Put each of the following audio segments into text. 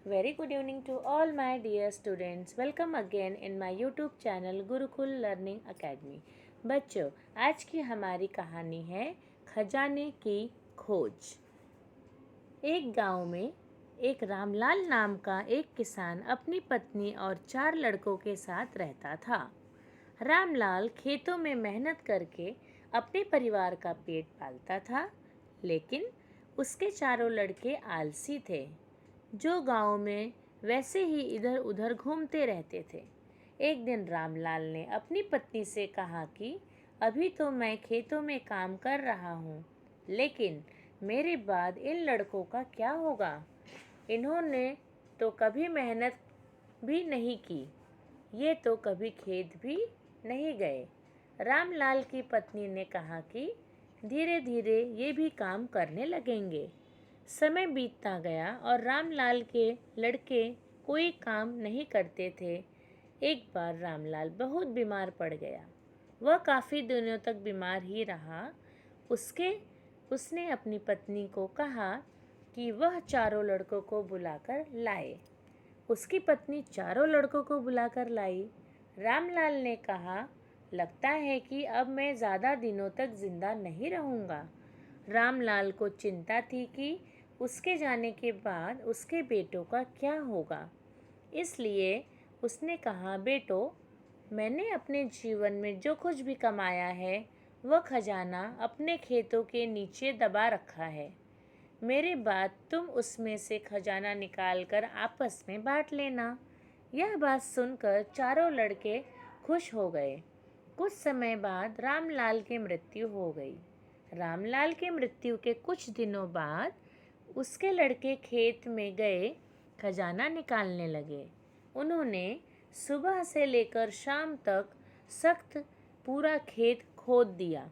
Very good evening to all my dear students. Welcome again in my YouTube channel Gurukul learning academy. बच्चों, आज की हमारी कहानी है खजाने की खोज। एक गांव में एक रामलाल नाम का एक किसान अपनी पत्नी और 4 लड़कों के साथ रहता था। रामलाल खेतों में मेहनत करके अपने परिवार का पेट पालता था, लेकिन उसके चारों लड़के आलसी थे, जो गांव में वैसे ही इधर उधर घूमते रहते थे। एक दिन रामलाल ने अपनी पत्नी से कहा कि अभी तो मैं खेतों में काम कर रहा हूँ, लेकिन मेरे बाद इन लड़कों का क्या होगा? इन्होंने तो कभी मेहनत भी नहीं की, ये तो कभी खेत भी नहीं गए। रामलाल की पत्नी ने कहा कि धीरे धीरे ये भी काम करने लगेंगे। समय बीतता गया और रामलाल के लड़के कोई काम नहीं करते थे। एक बार रामलाल बहुत बीमार पड़ गया। वह काफ़ी दिनों तक बीमार ही रहा। उसने अपनी पत्नी को कहा कि वह चारों लड़कों को बुलाकर लाए। उसकी पत्नी चारों लड़कों को बुलाकर लाई। रामलाल ने कहा, लगता है कि अब मैं ज़्यादा दिनों तक जिंदा नहीं रहूँगा। रामलाल को चिंता थी कि उसके जाने के बाद उसके बेटों का क्या होगा। इसलिए उसने कहा, बेटो, मैंने अपने जीवन में जो कुछ भी कमाया है वह खजाना अपने खेतों के नीचे दबा रखा है। मेरे बाद तुम उसमें से खजाना निकालकर आपस में बांट लेना। यह बात सुनकर चारों लड़के खुश हो गए। कुछ समय बाद रामलाल की मृत्यु हो गई। रामलाल की मृत्यु के कुछ दिनों बाद उसके लड़के खेत में गए खजाना निकालने लगे। उन्होंने सुबह से लेकर शाम तक सख्त पूरा खेत खोद दिया,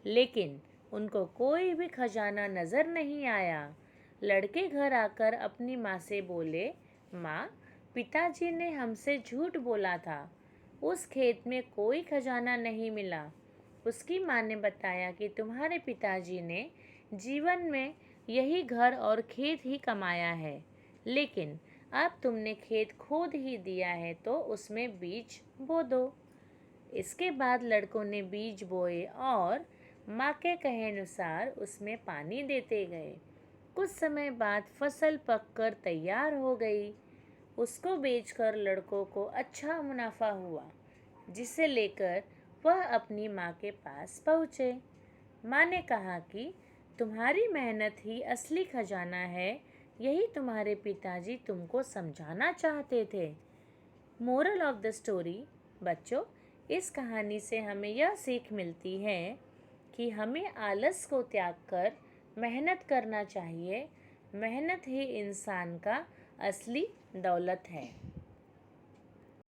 लेकिन उनको कोई भी खजाना नज़र नहीं आया। लड़के घर आकर अपनी माँ से बोले, माँ, पिताजी ने हमसे झूठ बोला था, उस खेत में कोई खजाना नहीं मिला। उसकी माँ ने बताया कि तुम्हारे पिताजी ने जीवन में यही घर और खेत ही कमाया है, लेकिन अब तुमने खेत खोद ही दिया है तो उसमें बीज बो दो। इसके बाद लड़कों ने बीज बोए और माँ के कहे अनुसार उसमें पानी देते गए। कुछ समय बाद फसल पककर तैयार हो गई। उसको बेचकर लड़कों को अच्छा मुनाफा हुआ, जिसे लेकर वह अपनी माँ के पास पहुँचे। माँ ने कहा कि तुम्हारी मेहनत ही असली खजाना है, यही तुम्हारे पिताजी तुमको समझाना चाहते थे। मोरल ऑफ द स्टोरी, बच्चों, इस कहानी से हमें यह सीख मिलती है कि हमें आलस को त्याग कर मेहनत करना चाहिए। मेहनत ही इंसान का असली दौलत है।